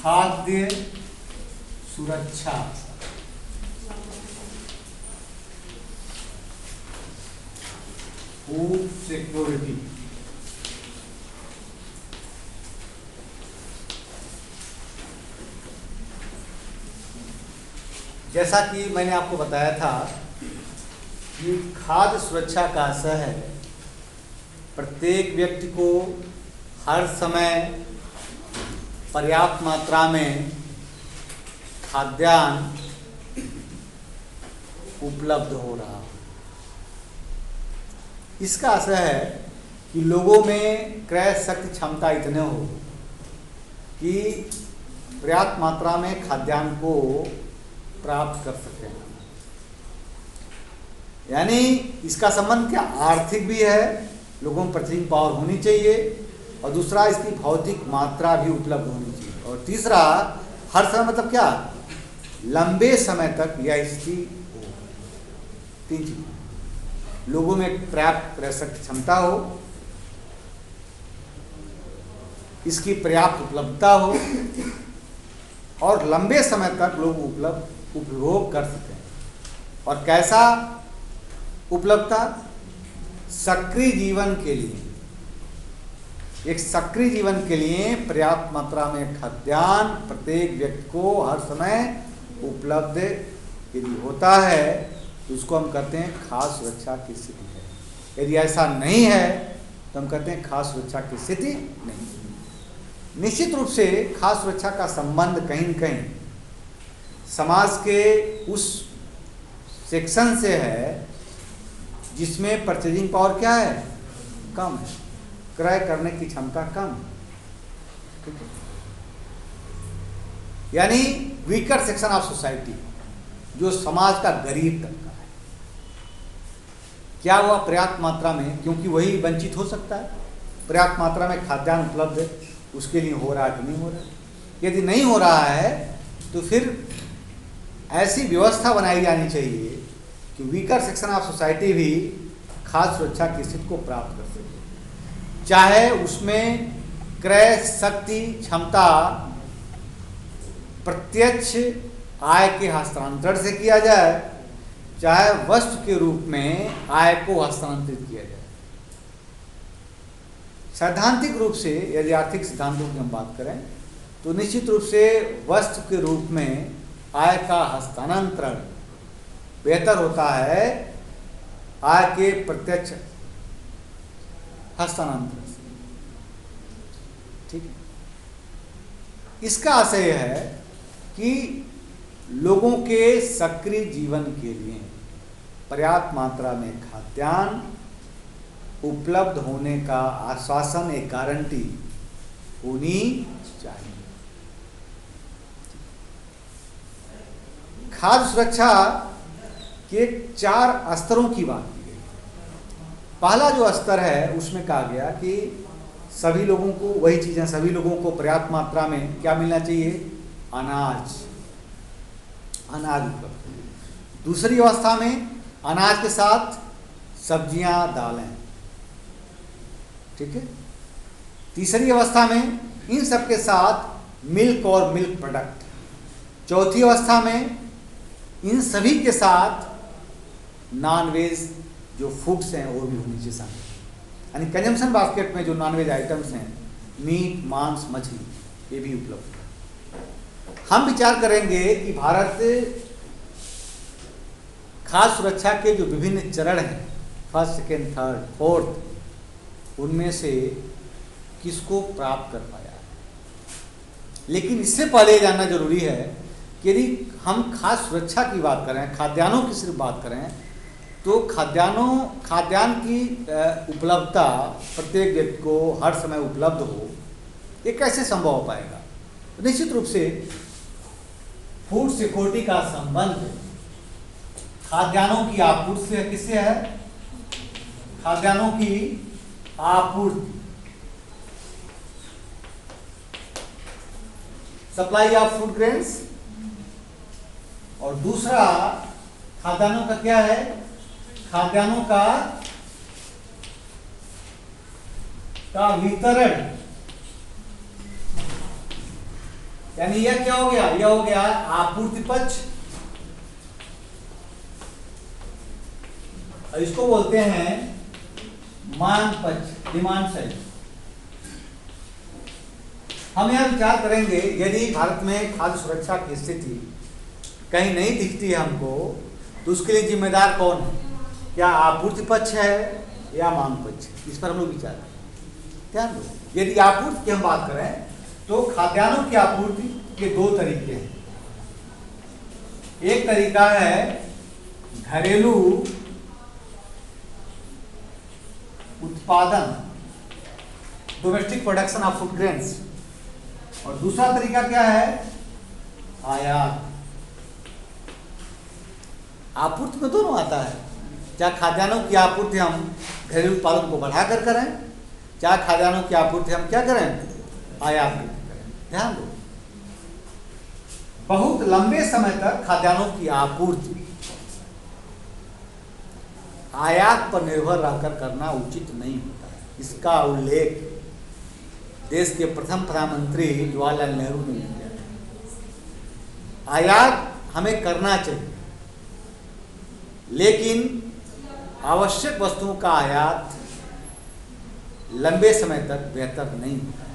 खाद्य सुरक्षा। Food security. जैसा कि मैंने आपको बताया था कि खाद्य सुरक्षा का आशय है प्रत्येक व्यक्ति को हर समय पर्याप्त मात्रा में खाद्यान्न उपलब्ध हो रहा। इसका आशय है कि लोगों में क्रय शक्ति क्षमता इतने हो कि पर्याप्त मात्रा में खाद्यान्न को प्राप्त कर सकें। यानी इसका संबंध क्या आर्थिक भी है, लोगों में परचेजिंग पावर होनी चाहिए, और दूसरा इसकी भौतिक मात्रा भी उपलब्ध होनी चाहिए, और तीसरा हर समय मतलब क्या लंबे समय तक यह स्थिति हो। तीन चीज, लोगों में पर्याप्त क्रय शक्ति क्षमता हो, इसकी पर्याप्त उपलब्धता हो, और लंबे समय तक लोग उपभोग कर सकें। और कैसा उपलब्धता? सक्रिय जीवन के लिए, एक सक्रिय जीवन के लिए पर्याप्त मात्रा में खाद्यान्न प्रत्येक व्यक्ति को हर समय उपलब्ध यदि होता है तो उसको हम कहते हैं खाद्य सुरक्षा की स्थिति है। यदि ऐसा नहीं है तो हम कहते हैं खाद्य सुरक्षा की स्थिति नहीं। निश्चित रूप से खाद्य सुरक्षा का संबंध कहीं न कहीं समाज के उस सेक्शन से है जिसमें परचेजिंग पावर क्या है, कम है, क्रय करने की क्षमता कम है। ठीक है, यानी वीकर सेक्शन ऑफ सोसाइटी, जो समाज का गरीब तबका है। क्या हुआ पर्याप्त मात्रा में, क्योंकि वही वंचित हो सकता है, पर्याप्त मात्रा में खाद्यान्न उपलब्ध है, उसके लिए हो रहा है कि नहीं हो रहा है। यदि नहीं हो रहा है तो फिर ऐसी व्यवस्था बनाई जानी चाहिए कि वीकर सेक्शन ऑफ सोसाइटी भी खाद्य सुरक्षा की स्थिति को प्राप्त कर सके, चाहे उसमें क्रय शक्ति क्षमता प्रत्यक्ष आय के हस्तांतरण से किया जाए, चाहे वस्तु के रूप में आय को हस्तांतरित किया जाए। सैद्धांतिक रूप से यदि आर्थिक सिद्धांतों की हम बात करें तो निश्चित रूप से वस्तु के रूप में आय का हस्तांतरण बेहतर होता है आय के प्रत्यक्ष हस्तांतरण से। ठीक है, इसका आशय है कि लोगों के सक्रिय जीवन के लिए पर्याप्त मात्रा में खाद्यान्न उपलब्ध होने का आश्वासन, एक गारंटी होनी चाहिए। खाद्य सुरक्षा के 4 स्तरों की बात की गई। पहला जो स्तर है उसमें कहा गया कि सभी लोगों को वही चीजें, सभी लोगों को पर्याप्त मात्रा में क्या मिलना चाहिए, अनाज उपलब्ध। दूसरी अवस्था में अनाज के साथ सब्जियां दालें। ठीक है, तीसरी अवस्था में इन सब के साथ मिल्क और मिल्क प्रोडक्ट। चौथी अवस्था में इन सभी के साथ नॉनवेज जो फूड्स हैं वो भी होनी चाहिए साथ। यानी कंजम्पशन बास्केट में जो नॉनवेज आइटम्स हैं, मीट, मांस, मछली, ये भी उपलब्ध है। हम विचार करेंगे कि भारत खाद्य सुरक्षा के जो विभिन्न चरण हैं, फर्स्ट, सेकेंड, थर्ड, फोर्थ, उनमें से किसको प्राप्त कर पाया। लेकिन इससे पहले जानना जरूरी है कि यदि हम खाद्य सुरक्षा की बात करें, खाद्यान्नों की सिर्फ बात करें, तो खाद्यान्न की उपलब्धता प्रत्येक व्यक्ति को हर समय उपलब्ध हो, ये कैसे संभव हो पाएगा। तो निश्चित रूप से फूड सिक्योरिटी का संबंध खाद्यान्नों की आपूर्ति से किससे है, खाद्यान्नों की आपूर्ति, सप्लाई ऑफ फूड ग्रेन्स, और दूसरा खाद्यान्नों का क्या है, खाद्यान्नों का वितरण यानी यह क्या हो गया, यह हो गया आपूर्ति पक्ष, और इसको बोलते हैं मांग पक्ष, डिमांड साइड। हम यह विचार करेंगे यदि भारत में खाद्य सुरक्षा की स्थिति कहीं नहीं दिखती है हमको, तो उसके लिए जिम्मेदार कौन है? क्या आपूर्ति पक्ष है या मांग पक्ष? इस पर हम लोग विचार करें। ध्यान दो, यदि आपूर्ति की हम बात करें तो खाद्यान्नों की आपूर्ति के दो तरीके हैं। एक तरीका है घरेलू उत्पादन, domestic production of food grains, और दूसरा तरीका क्या है? आयात। आपूर्ति में दोनों आता है, चाहे खाद्यान्नों की आपूर्ति हम घरेलू उत्पादन को बढ़ाकर करें, चाहे खाद्यान्नों की आपूर्ति हम क्या करें? आयात करें। ध्यान दो, बहुत लंबे समय तक खाद्यान्नों की आपूर्ति आयात पर निर्भर रहकर करना उचित नहीं होता है। इसका उल्लेख देश के प्रथम प्रधानमंत्री जवाहरलाल नेहरू ने किया। आयात हमें करना चाहिए, लेकिन आवश्यक वस्तुओं का आयात लंबे समय तक बेहतर नहीं होता है।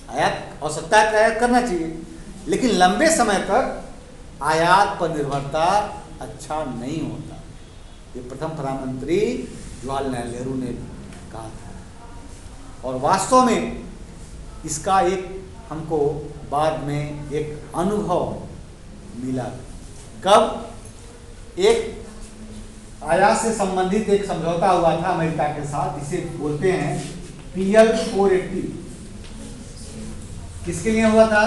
आयात आवश्यकता का आयात करना चाहिए, लेकिन लंबे समय तक आयात पर निर्भरता अच्छा नहीं होता। ये प्रथम प्रधानमंत्री जवाहरलाल नेहरू ने कहा था, और वास्तव में इसका एक हमको बाद में एक अनुभव मिला। कब? एक आयात से संबंधित एक समझौता हुआ था अमेरिका के साथ, जिसे बोलते हैं PL 480। किसके लिए हुआ था?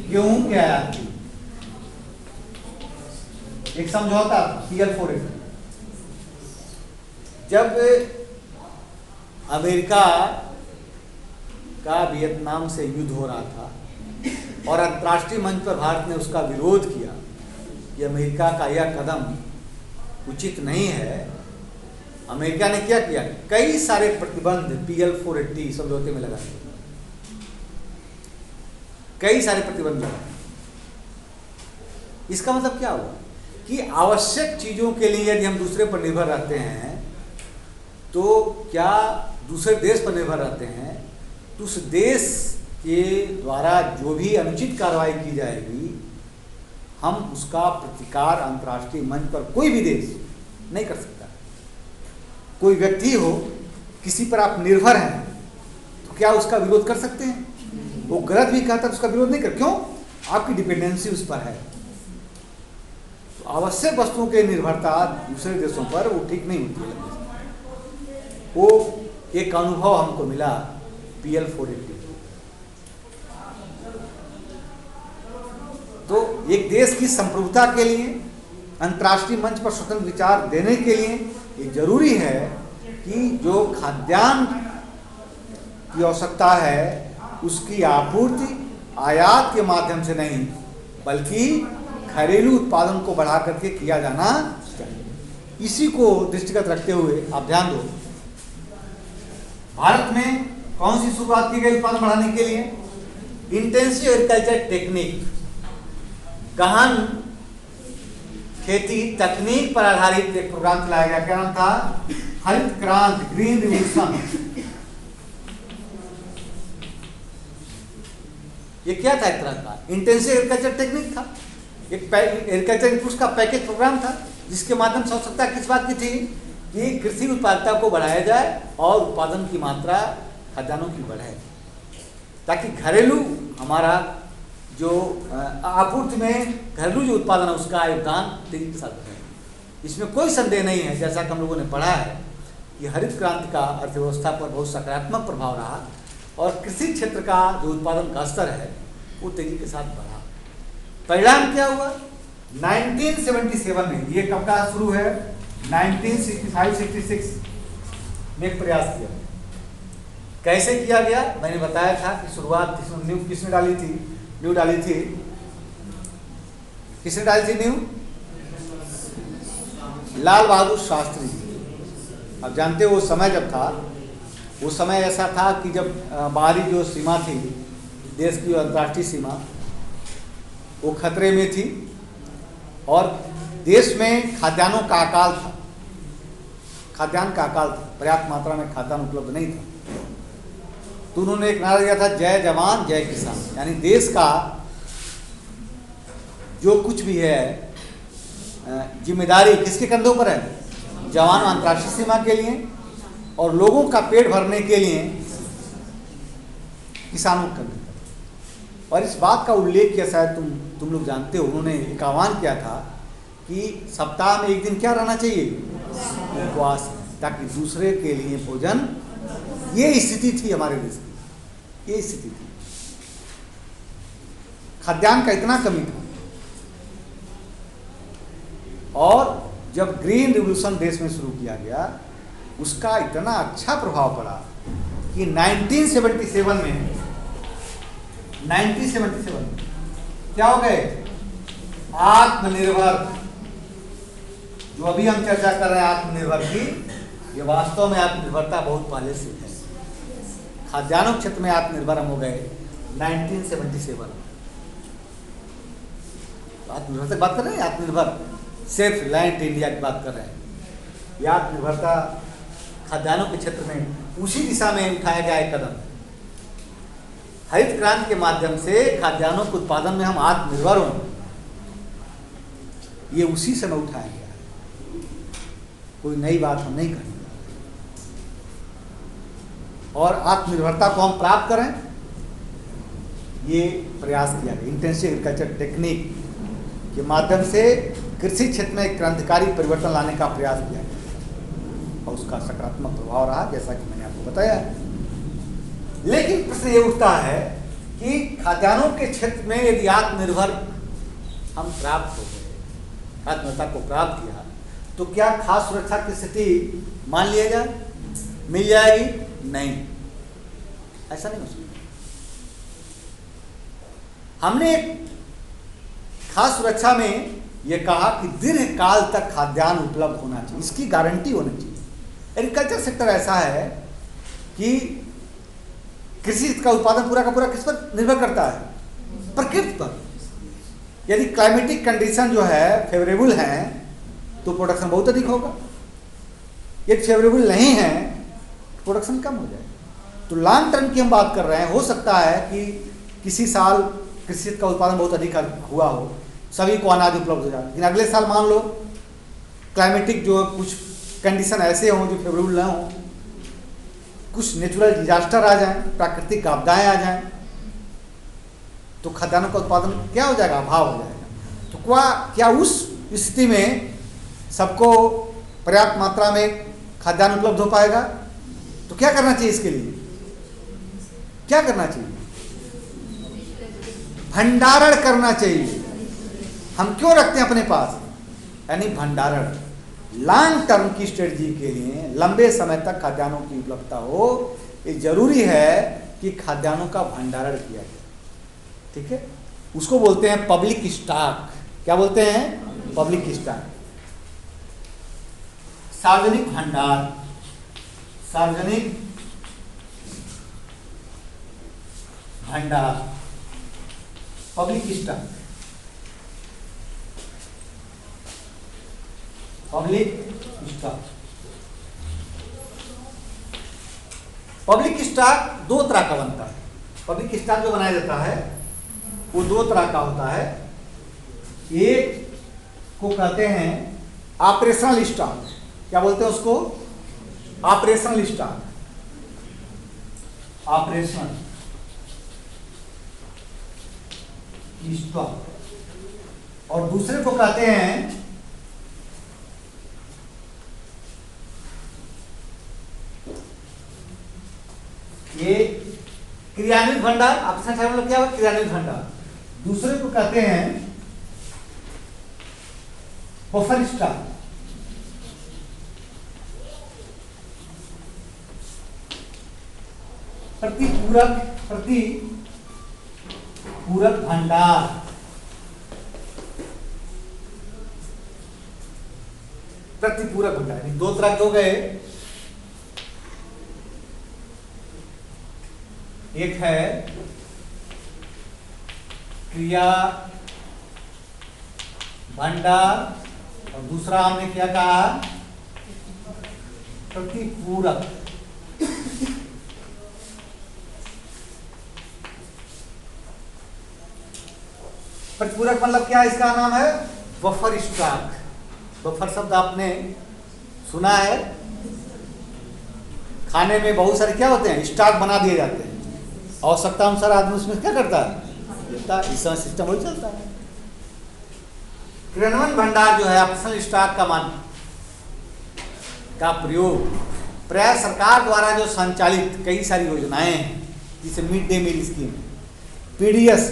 गेहूं के आयात की एक समझौता PL 480। जब अमेरिका का वियतनाम से युद्ध हो रहा था और अंतर्राष्ट्रीय मंच पर भारत ने उसका विरोध किया कि अमेरिका का यह कदम उचित नहीं है, अमेरिका ने क्या किया? कई सारे प्रतिबंध PL 480 समझौते में लगा दिए। कई सारे प्रतिबंध लगा। इसका मतलब क्या हुआ कि आवश्यक चीजों के लिए यदि हम दूसरे पर निर्भर रहते हैं, तो क्या दूसरे देश पर निर्भर रहते हैं, तो उस देश के द्वारा जो भी अनुचित कार्रवाई की जाएगी, हम उसका प्रतिकार अंतर्राष्ट्रीय मंच पर कोई भी देश नहीं कर सकता। कोई व्यक्ति हो, किसी पर आप निर्भर हैं, तो क्या उसका विरोध कर सकते हैं? वो गलत भी कहता है तो उसका विरोध नहीं कर। क्यों? आपकी डिपेंडेंसी उस पर है। तो आवश्यक वस्तुओं के निर्भरता दूसरे देशों पर वो ठीक नहीं होती है। वो एक अनुभव हमको मिला PL 480। तो एक देश की संप्रभुता के लिए, अंतर्राष्ट्रीय मंच पर स्वतंत्र विचार देने के लिए ये जरूरी है कि जो खाद्यान्न की आवश्यकता है उसकी आपूर्ति आयात के माध्यम से नहीं, बल्कि घरेलू उत्पादन को बढ़ा करके किया जाना चाहिए। इसी को दृष्टिगत रखते हुए आप ध्यान दो, भारत में कौन सी शुरुआत की गई उत्पादन बढ़ाने के लिए? इंटेंसिव एग्रीकल्चर टेक्निक, गहन खेती तकनीक पर आधारित एक प्रोग्राम चलाया गया। क्या नाम था? हरित क्रांति, ग्रीन रिवॉल्यूशन। ये क्या था? एक तरह का इंटेंसिव एग्रीकल्चर टेक्निक था, एक एग्रीकल्चर इनपुट्स का पैकेज प्रोग्राम था, जिसके माध्यम से आवश्यकता किस बात की थी कि कृषि उत्पादकता को बढ़ाया जाए और उत्पादन की मात्रा खाद्यान्नों की बढ़े, ताकि घरेलू हमारा जो आपूर्ति में घरेलू जो उत्पादन है उसका योगदान तेजी के साथ बढ़े। इसमें कोई संदेह नहीं है, जैसा कि हम लोगों ने पढ़ा है, कि हरित क्रांति का अर्थव्यवस्था पर बहुत सकारात्मक प्रभाव रहा और कृषि क्षेत्र का जो उत्पादन का स्तर है वो तेजी के साथ बढ़ा। परिणाम क्या हुआ? 1977 में, ये कब का शुरू है? 1965-66 में एक प्रयास किया। कैसे किया गया? मैंने बताया था कि शुरुआत किसने डाली थी? न्यू डाली थी। किसने डाली थी न्यू? लाल बहादुर शास्त्री। अब जानते हो वो समय जब था, वो समय ऐसा था कि जब बाहरी जो सीमा थी देश की अंतर्राष्ट्रीय सीमा वो खतरे में थी और देश में खाद्यान्नों का अकाल था, खाद्यान्न का अकाल था, पर्याप्त मात्रा में खाद्यान्न उपलब्ध नहीं था। तो उन्होंने एक नारा दिया था, जय जवान जय किसान, यानी देश का जो कुछ भी है जिम्मेदारी किसके कंधों पर है? जवान अंतर्राष्ट्रीय सीमा के लिए और लोगों का पेट भरने के लिए किसानों के कंधे पर। और इस बात का उल्लेख किया, शायद तुम लोग जानते हो, उन्होंने एक आह्वान किया था कि सप्ताह में एक दिन क्या रहना चाहिए? उपवास, ताकि दूसरे के लिए भोजन। ये स्थिति थी हमारे देश की, ये स्थिति थी, खाद्यान्न का इतना कमी था। और जब ग्रीन रिवॉल्यूशन देश में शुरू किया गया, उसका इतना अच्छा प्रभाव पड़ा कि 1977 में क्या हो गए? आत्मनिर्भर, जो अभी हम चर्चा कर रहे हैं आत्मनिर्भर की, ये वास्तव में आत्मनिर्भरता बहुत पहले से है। खाद्यान्नों क्षेत्र में आत्मनिर्भर हम हो गए 1977। आत्मनिर्भर की बात कर रहे हैं, आत्मनिर्भर सेल्फ रिलायंट इंडिया की बात कर रहे हैं। यह आत्मनिर्भरता खाद्यान्नों के क्षेत्र में उसी दिशा में उठाया गया एक कदम। हरित क्रांति के माध्यम से खाद्यान्नों के उत्पादन में हम आत्मनिर्भर हों, ये उसी समय उठाया गया है, कोई नई बात हम नहीं करेंगे। और आत्मनिर्भरता को हम प्राप्त करें, ये प्रयास किया गया। इंटेंसिव एग्रीकल्चर टेक्निक के माध्यम से कृषि क्षेत्र में एक क्रांतिकारी परिवर्तन लाने का प्रयास किया गया और उसका सकारात्मक प्रभाव रहा, जैसा कि मैंने आपको बताया। लेकिन प्रश्न ये उठता है कि खाद्यान्नों के क्षेत्र में यदि आत्मनिर्भर हम प्राप्त हो गए, आत्मनिर्भरता को प्राप्त किया, तो क्या खाद्य सुरक्षा की स्थिति मान लिया जाए, मिल जाएगी? नहीं, ऐसा नहीं हो सकता। हमने खाद्य सुरक्षा में यह कहा कि दीर्घकाल तक खाद्यान्न उपलब्ध होना चाहिए, इसकी गारंटी होनी चाहिए। एग्रीकल्चर सेक्टर ऐसा है कि कृषि का उत्पादन पूरा का पूरा किस पर निर्भर करता है? प्रकृति पर। यदि क्लाइमेटिक कंडीशन जो है फेवरेबल है तो प्रोडक्शन बहुत अधिक होगा, यदि फेवरेबल नहीं है प्रोडक्शन कम हो जाएगा। तो लॉन्ग टर्म की हम बात कर रहे हैं। हो सकता है कि किसी साल कृषि का उत्पादन बहुत अधिक हुआ हो, सभी को अनाज उपलब्ध हो जाए, लेकिन अगले साल मान लो क्लाइमेटिक जो कुछ कंडीशन ऐसे हों जो फेवरेबल ना हो, कुछ नेचुरल डिजास्टर आ जाएं, प्राकृतिक आपदाएं आ जाएं, तो खाद्यान्नों का उत्पादन क्या हो जाएगा? अभाव हो जाएगा। तो क्या उस स्थिति में सबको पर्याप्त मात्रा में खाद्यान्न उपलब्ध हो पाएगा? तो क्या करना चाहिए इसके लिए? क्या करना चाहिए? भंडारण करना चाहिए। हम क्यों रखते हैं अपने पास? यानी भंडारण, लॉन्ग टर्म की स्ट्रेटजी के लिए, लंबे समय तक खाद्यान्नों की उपलब्धता हो, ये जरूरी है कि खाद्यान्नों का भंडारण किया जाए। ठीक है, उसको बोलते हैं पब्लिक स्टॉक। क्या बोलते हैं? पब्लिक स्टॉक, सार्वजनिक भंडार, सार्वजनिक भंडार, public stock, public stock. Public stock दो तरह का बनता है। पब्लिक स्टॉक जो बनाया जाता है वो दो तरह का होता है। एक को कहते हैं ऑपरेशनल स्टॉक। क्या बोलते हैं उसको? Operational stock, operational stock. और दूसरे को कहते हैं ये क्रियान्वित भंडार। ऑप्शन मतलब क्या होगा? क्रियान्वित भंडार। दूसरे को कहते हैं बफर स्टॉक। प्रतिपूरक भंडार। प्रतिपूरक भंडार दो तरह के हो गए। एक है क्रिया भंडार, और दूसरा हमने क्या कहा, प्रतिपूरक। प्रतिपूरक मतलब क्या, इसका नाम है बफर स्टॉक। बफर शब्द आपने सुना है, खाने में बहुत सारे क्या होते हैं, स्टॉक बना दिए जाते हैं, आवश्यकता अनुसार आदमी उसमें क्या करता है, देता है। इस समय सिस्टम वही चलता है। क्रियान्वयन भंडार जो है ऑप्शनल स्टॉक का मान का प्रयोग प्राय सरकार द्वारा जो संचालित कई सारी योजनाएं हैं, जैसे mid day meal scheme, PDS,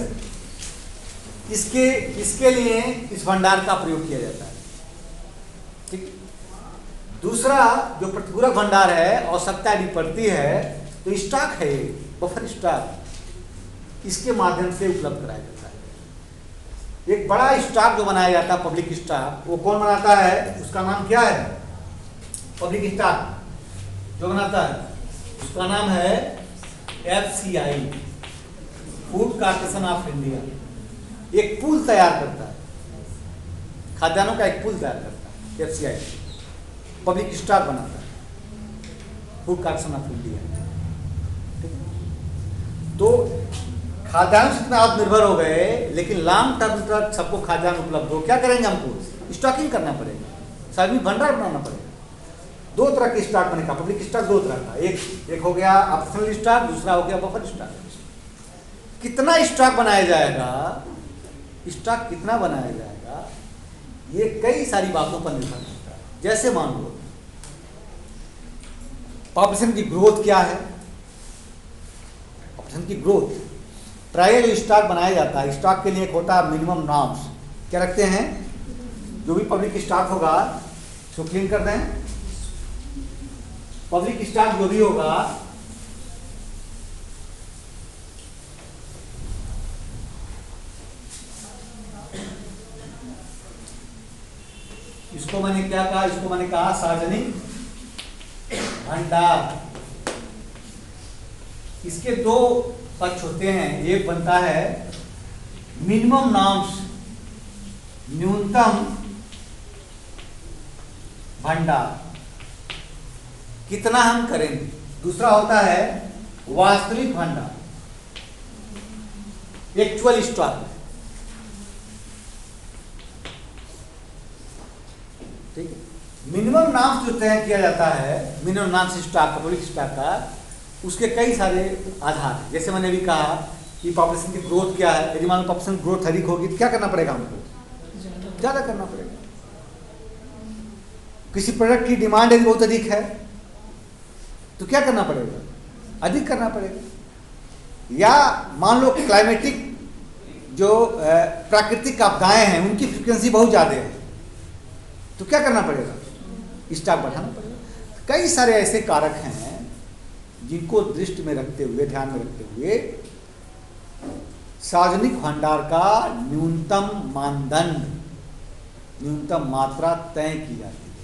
इसके लिए इस भंडार का प्रयोग किया जाता है। ठीक। दूसरा जो प्रतिपूरक भंडार है, आवश्यकता यदि पड़ती है तो स्टॉक है, बफर स्टॉक, इसके माध्यम से उपलब्ध कराया जाता है। एक बड़ा स्टॉक जो बनाया जाता है, पब्लिक स्टॉक, वो कौन बनाता है, उसका नाम क्या है, पब्लिक स्टॉक जो बनाता है उसका नाम है FCI, food corporation of India. एक पूल तैयार करता है, खाद्यान्नों का एक पूल तैयार करता है, FCI पब्लिक स्टॉक बनाता है, फूड कॉर्पोरेशन ऑफ इंडिया। तो खाद्यान्न से आप निर्भर हो गए, लेकिन लॉन्ग टर्म तक सबको खाद्यान्न उपलब्ध हो, क्या करेंगे, हमको स्टॉकिंग करना पड़ेगा, सार्वजनिक भंडार बनाना पड़ेगा। दो तरह के स्टॉक बनेगा, पब्लिक स्टॉक दो तरह का, एक हो गया ऑप्शनल स्टॉक, दूसरा हो गया बफर स्टॉक। कितना स्टॉक बनाया जाएगा, स्टॉक कितना बनाया जाएगा, ये कई सारी बातों पर निर्भर करता है। जैसे मान लो पॉपुलेशन की ग्रोथ क्या है, पॉपुलेशन की ग्रोथ, प्राय जो स्टॉक बनाया जाता है, स्टॉक के लिए एक होता है मिनिमम नॉर्म्स, क्या रखते हैं, जो भी पब्लिक स्टॉक होगा इसको क्लीन कर दें, पब्लिक स्टॉक जो भी होगा इसको मैंने क्या कहा, इसको मैंने कहा सार्वजनिक भंडार। इसके दो पक्ष होते हैं, एक बनता है मिनिमम नॉर्म्स, न्यूनतम भंडार, कितना हम करेंगे, दूसरा होता है वास्तविक भंडार, एक्चुअल स्टॉक। ठीक है, मिनिमम नॉर्म्स जो तय किया जाता है, minimum norms stock, public stock का, उसके कई सारे आधार हैं। जैसे मैंने भी कहा कि पॉपुलेशन की ग्रोथ क्या है, यदि मान लो पॉपुलेशन ग्रोथ अधिक होगी तो क्या करना पड़ेगा, हमको ज़्यादा करना पड़ेगा। किसी प्रोडक्ट की डिमांड यदि बहुत अधिक है तो क्या करना पड़ेगा, अधिक करना पड़ेगा। या मान लो क्लाइमेटिक जो प्राकृतिक आपदाएं हैं उनकी फ्रिक्वेंसी बहुत ज़्यादा है तो क्या करना पड़ेगा, स्टॉक बढ़ाना पड़ेगा। कई सारे ऐसे कारक हैं जिनको दृष्टि में रखते हुए, ध्यान में रखते हुए सार्वजनिक भंडार का न्यूनतम मानदंड, न्यूनतम मात्रा तय की जाती है।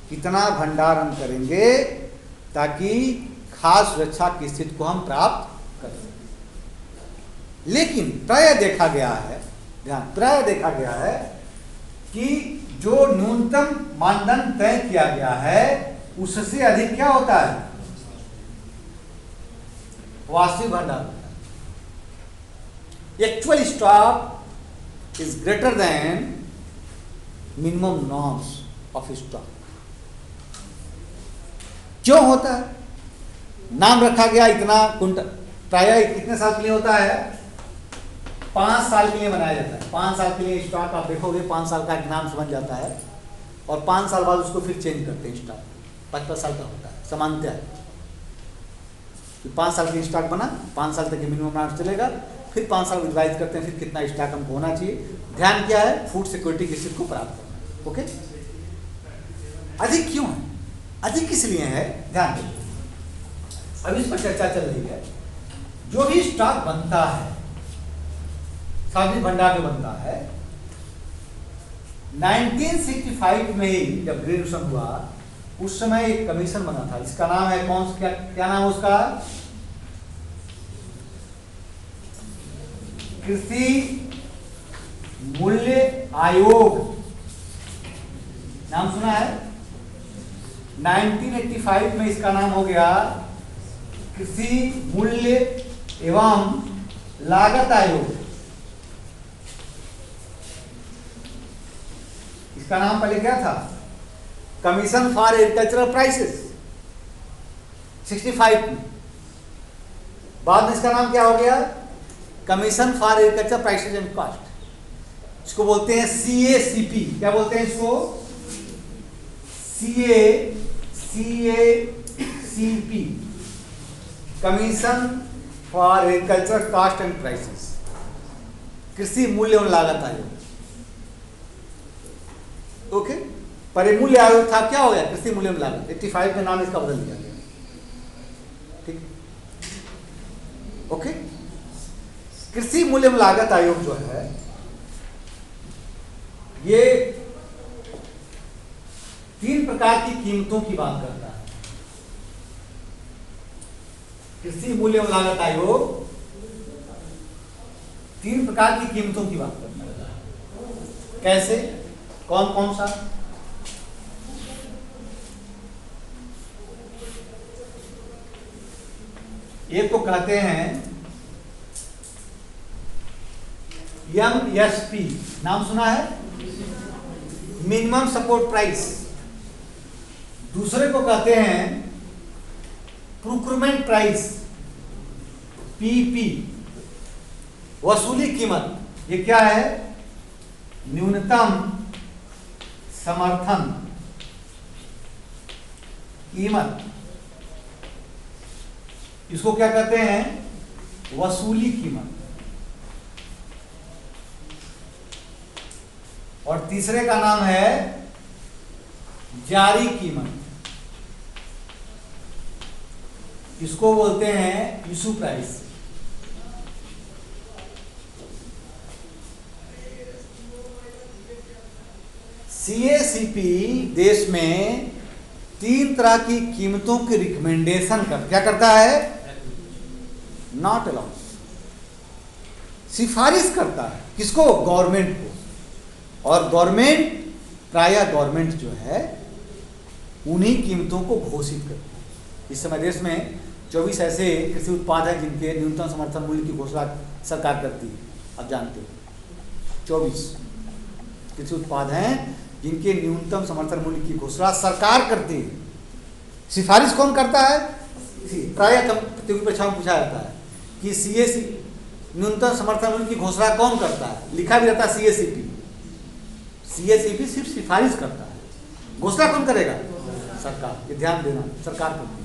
कितना भंडार हम करेंगे ताकि खास सुरक्षा की स्थिति को हम प्राप्त कर सकें। लेकिन प्रायः देखा गया है, ध्यान, प्रायः देखा गया है कि जो न्यूनतम मानदंड तय किया गया है उससे अधिक क्या होता है, वास्तविक भंडार। Actual stock is greater than minimum norms of stock. क्यों होता है, नाम रखा गया इतना कुंटल, प्रायः कितने साल के लिए होता है, 5 साल के लिए बनाया जाता है। 5 साल के लिए स्टॉक आप देखोगे 5 साल का एक नाम समझ जाता है, और 5 साल बाद उसको फिर चेंज करते हैं। स्टॉक 5-5 साल का होता है, समानता है। 5 साल की स्टॉक बना, 5 साल तक के मिनिमम नॉर्म्स चलेगा, फिर 5 साल रिवाइज करते हैं, फिर कितना स्टॉक हमको होना चाहिए। ध्यान क्या है, फूड सिक्योरिटी की स्थिति को प्राप्त करना। ओके, अधिक क्यों है, अधिक किस लिए है, ध्यान दें, अभी इस पर चर्चा चल रही है। जो भी स्टॉक बनता है, सार्वजनिक भंडार में बनता है, 1965 में ही जब ग्रेजुएशन हुआ उस समय एक कमीशन बना था, इसका नाम है कौन, क्या नाम है उसका, कृषि मूल्य आयोग, नाम सुना है? 1985 में इसका नाम हो गया कृषि मूल्य एवं लागत आयोग। इसका नाम पहले क्या था? कमीशन फॉर एग्रीकल्चरल प्राइसेस 65 में। बाद में इसका नाम क्या हो गया? Commission for agriculture prices and cost. इसको बोलते हैं CACP। क्या बोलते हैं इसको? CACP, commission for agriculture cost and prices, कृषि मूल्य एवं लागत आयोग। ओके, पर ये मूल्य आयोग था, क्या हो गया? कृषि मूल्य एवं लागत। 85 में नाम इसका बदल दिया गया। ठीक, ओके। कृषि मूल्य एवं लागत आयोग जो है ये 3 प्रकार की कीमतों की बात करता है। कृषि मूल्य एवं लागत आयोग 3 प्रकार की कीमतों की बात करता है। कैसे? कौन कौन सा? एक को कहते हैं MSP, नाम सुना है? Minimum support price. दूसरे को कहते हैं प्रोक्योरमेंट प्राइस, PP, वसूली कीमत। ये क्या है? न्यूनतम समर्थन कीमत। इसको क्या कहते हैं? वसूली कीमत। और तीसरे का नाम है जारी कीमत। इसको बोलते हैं इशू प्राइस। CACP देश में 3 तरह की कीमतों की रिकमेंडेशन क्या करता है? नॉट अलाउड, सिफारिश करता है। किसको? गवर्नमेंट को। और गवर्नमेंट, प्रायः गवर्नमेंट जो है उन्हीं कीमतों को घोषित करती है। इस समय देश में 24 ऐसे कृषि उत्पाद हैं जिनके न्यूनतम समर्थन मूल्य की घोषणा सरकार करती है। आप जानते हो 24 कृषि उत्पाद हैं जिनके न्यूनतम समर्थन मूल्य की घोषणा सरकार करती है। सिफारिश कौन करता है? प्रायः प्रतियोगी परीक्षा में पूछा जाता है कि CACP न्यूनतम समर्थन मूल्य की घोषणा कौन करता है? लिखा भी रहता है CACP। CACP सिर्फ सिफारिश करता है, घोषणा कौन करेगा? सरकार। ये ध्यान देना, सरकार करती है।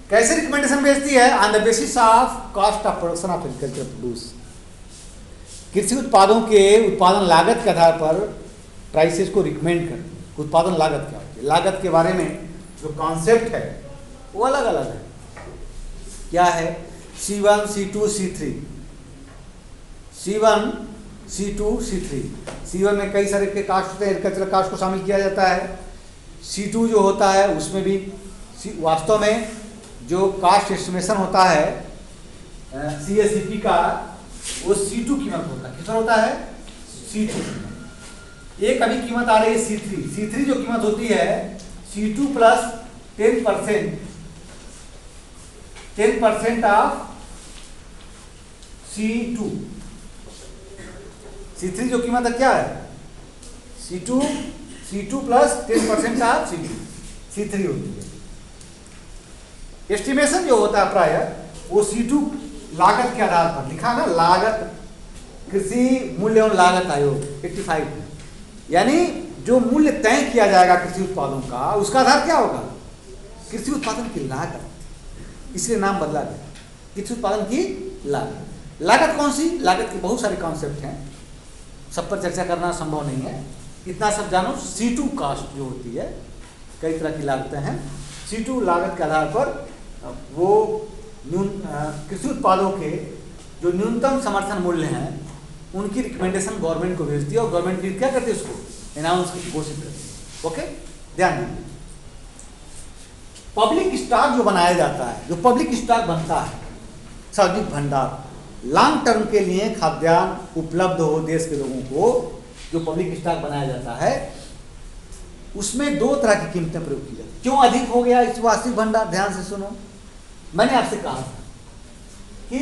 कैसे रिकमेंडेशन भेजती है? On the basis of cost of production of agriculture produce. कृषि उत्पादों के उत्पादन लागत के आधार पर प्राइसेस को रिकमेंड करती है। उत्पादन लागत क्या होती है? लागत के बारे में जो कॉन्सेप्ट है वो अलग अलग है। क्या है? C1, C2, C3। C1, C2, C3। C1 में कई सारे के कास्ट होते हैं, एग्रीकल्चरल कास्ट को शामिल किया जाता है। C2 जो होता है उसमें भी वास्तव में जो कास्ट एस्टिमेशन होता है CACP का, वो C2 कीमत होता है। कितना होता है? C2। एक अभी कीमत आ रही है C3। C3 जो कीमत होती है C2 plus 10% of C2। C3 जो कीमत है क्या है? C2 प्लस 10% ऑफ C3 होती है। एस्टिमेशन जो होता है प्रायः वो C2 लागत के आधार पर लिखा ना, लागत, कृषि मूल्य एवं लागत आयोग 85 में। यानी जो मूल्य तय किया जाएगा कृषि उत्पादों का, उसका आधार क्या होगा? कृषि उत्पादन की लागत। इसलिए नाम बदला गया, कृषि उत्पादन की लागत। लागत कौन सी? लागत के बहुत सारे कॉन्सेप्ट हैं, सब पर चर्चा करना संभव नहीं है। इतना सब जानो, C2 कास्ट जो होती है, कई तरह की लागतें हैं। C2 लागत के आधार पर वो कृषि उत्पादों के जो न्यूनतम समर्थन मूल्य हैं उनकी रिकमेंडेशन गवर्नमेंट को भेजती है और गवर्नमेंट फिर क्या करती है? उसको अनाउंस घोषित करती है। ओके, ध्यान दीजिए। पब्लिक स्टॉक जो बनाया जाता है, जो पब्लिक स्टॉक बनता है, सार्वजनिक भंडार, लॉन्ग टर्म के लिए खाद्यान्न उपलब्ध हो देश के लोगों को, जो पब्लिक स्टॉक बनाया जाता है, उसमें दो तरह की कीमतें प्रयोग की जाती। क्यों अधिक हो गया इस वास्तविक भंडार? ध्यान से सुनो, मैंने आपसे कहा था कि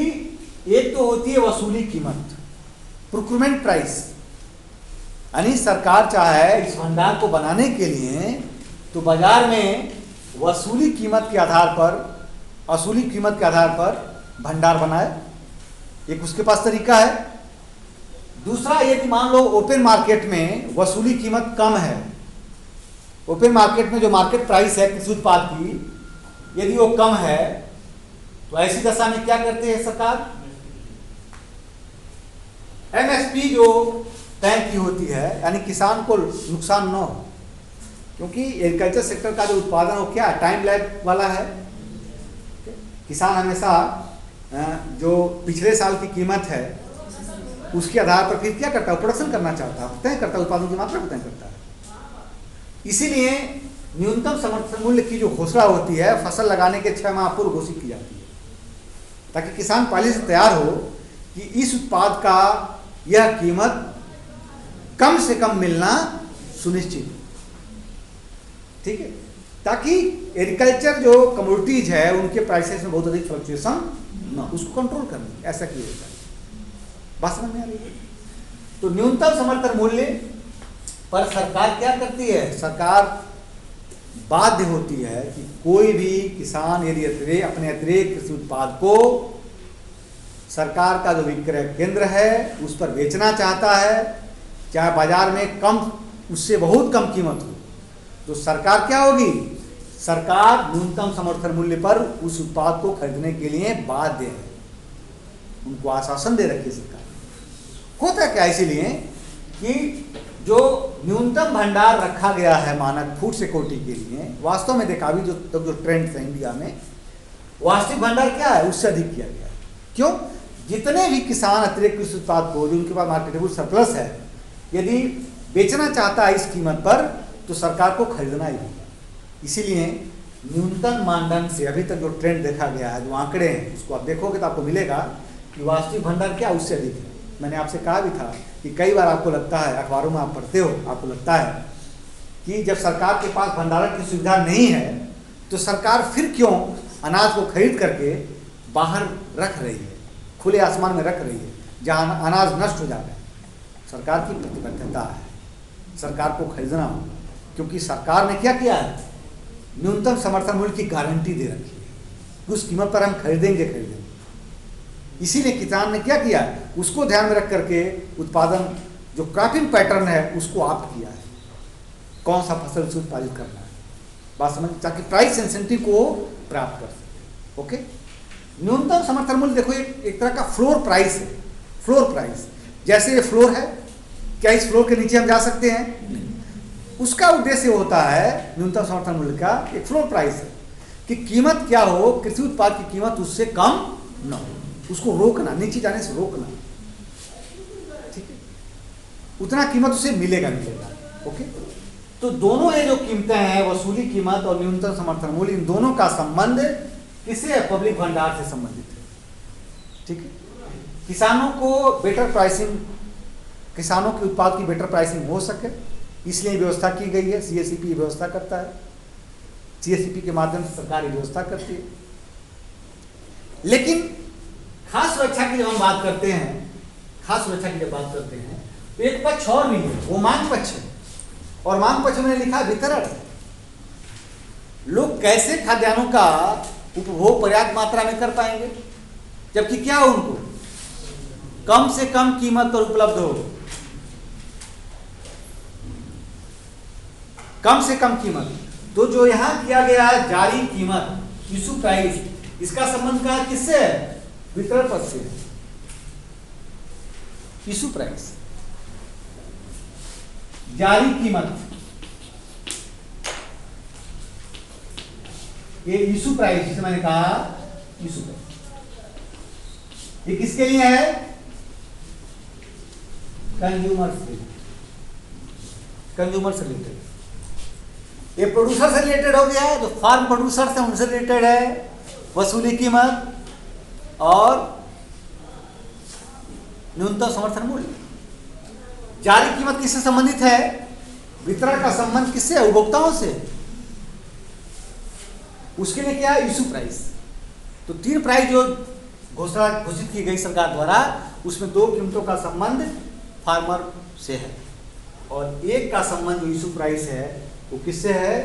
एक तो होती है वसूली कीमत, प्रोक्यूरमेंट प्राइस, यानी सरकार चाहे इस भंडार को बनाने के लिए तो बाजार में वसूली कीमत के आधार पर भंडार बनाए, एक उसके पास तरीका है। दूसरा, यदि मान लो ओपन मार्केट में वसूली कीमत कम है, ओपन मार्केट में जो मार्केट प्राइस है किसी उत्पाद की, यदि वो कम है, तो ऐसी दशा में क्या करती है सरकार? एमएसपी जो तय की होती है, यानी किसान को नुकसान न हो, क्योंकि एग्रीकल्चर सेक्टर का जो उत्पादन हो क्या टाइम लैग वाला है। किसान हमेशा जो पिछले साल की कीमत है उसके आधार पर फिर क्या करता है? प्रोडक्शन करना चाहता है, तय करता है, उत्पादन की मात्रा को तय करता है। इसीलिए न्यूनतम समर्थन मूल्य की जो घोषणा होती है फसल लगाने के 6 माह पूर्व घोषित की जाती है, ताकि किसान पहले से तैयार हो कि इस उत्पाद का यह कीमत कम से कम मिलना सुनिश्चित, ठीक है, ताकि एग्रीकल्चर जो कमोडिटीज है उनके प्राइसेस में बहुत अधिक फ्लक्चुएशन ना, उसको कंट्रोल करने ऐसा किया जाता है। बात समझ में आ रही है? तो न्यूनतम समर्थन मूल्य पर सरकार क्या करती है? सरकार बाध्य होती है कि कोई भी किसान यदि अपने अतिरिक्त कृषि उत्पाद को सरकार का जो विक्रय केंद्र है उस पर बेचना चाहता है, चाहे बाजार में कम, उससे बहुत कम कीमत हो, तो सरकार क्या होगी? सरकार न्यूनतम समर्थन मूल्य पर उस उत्पाद को खरीदने के लिए बाध्य है, उनको आश्वासन दे रखी है सरकार। होता क्या? इसीलिए कि जो न्यूनतम भंडार रखा गया है मानक फूड सिक्योरिटी के लिए, वास्तव में देखा भी जो ट्रेंड है इंडिया में, वास्तविक भंडार क्या है? उससे अधिक किया गया है। क्यों? जितने भी किसान अतिरिक्त कृषि उत्पाद को, जो उनके पास मार्केटेबल सरप्लस है, यदि बेचना चाहता है इस कीमत पर, तो सरकार को खरीदना ही होगा। इसीलिए न्यूनतम मानदंड से अभी तक जो ट्रेंड देखा गया है, जो आंकड़े हैं, उसको आप देखोगे तो आपको मिलेगा कि वास्तविक भंडार क्या उससे अधिक है। मैंने आपसे कहा भी था कि कई बार आपको लगता है, अखबारों में आप पढ़ते हो, आपको लगता है कि जब सरकार के पास भंडारण की सुविधा नहीं है तो सरकार फिर क्यों अनाज को खरीद करके बाहर रख रही है, खुले आसमान में रख रही है, जहाँ अनाज नष्ट हो जाता है। सरकार की प्रतिबद्धता है सरकार को खरीदना होगा, क्योंकि सरकार ने क्या किया है? न्यूनतम समर्थन मूल्य की गारंटी दे रखी है, उस कीमत पर हम खरीदेंगे। इसीलिए किसान ने क्या किया? उसको ध्यान में रख करके उत्पादन जो क्रॉपिंग पैटर्न है उसको आप्ट किया है, कौन सा फसल से उत्पादित करना है, बात समझ, ताकि प्राइस इंसेंटिव को प्राप्त कर सके। ओके, न्यूनतम समर्थन मूल्य देखो एक तरह का फ्लोर प्राइस है। फ्लोर प्राइस जैसे ये फ्लोर है, क्या इस फ्लोर के नीचे हम जा सकते हैं? नहीं। उसका उद्देश्य होता है न्यूनतम समर्थन मूल्य का एक फ्लोर प्राइस है कि कीमत क्या हो, कृषि उत्पाद की कीमत उससे कम न हो, उसको रोकना, नीचे जाने से रोकना, ठीक है, उतना कीमत उसे मिलेगा। ओके, तो दोनों ये जो कीमतें हैं, वसूली कीमत और न्यूनतम समर्थन मूल्य, इन दोनों का संबंध किससे है? पब्लिक भंडार से संबंधित है, ठीक है। किसानों को बेटर प्राइसिंग, किसानों के उत्पाद की बेटर प्राइसिंग हो सके, इसलिए व्यवस्था की गई है। सीएससीपी व्यवस्था करता है, सीएससीपी के माध्यम से सरकार व्यवस्था करती है। लेकिन खास सुरक्षा की जब हम बात करते हैं, खास सुरक्षा की जब बात करते हैं, तो एक पक्ष और भी है, वो मांग पक्ष है। और मांग पक्ष में लिखा वितरण। लोग कैसे खाद्यान्नों का उपभोग पर्याप्त मात्रा में कर पाएंगे, जबकि क्या हो, उनको कम से कम कीमत पर उपलब्ध हो, कम से कम कीमत। तो जो यहां किया गया है जारी कीमत, इशू प्राइस, इसका संबंध क्या है? किससे? वितरण पद से। इशू प्राइस, जारी कीमत, ये इशू प्राइस, जिसे मैंने कहा इशू प्राइस, ये किसके लिए है? कंज्यूमर से, कंज्यूमर से रिलेटेड। ये प्रोड्यूसर से रिलेटेड हो गया, जो फार्म प्रोड्यूसर से उनसे रिलेटेड है वसूली कीमत, और न्यूनतम समर्थन मूल्य। जारी कीमत किससे संबंधित है? वितरण का संबंध किससे है? उपभोक्ताओं से। उसके लिए क्या है? Issue price. तो 3 प्राइस जो घोषित की गई सरकार द्वारा, उसमें 2 कीमतों का संबंध फार्मर से है और एक का संबंध जो इशू प्राइस है वो किससे है?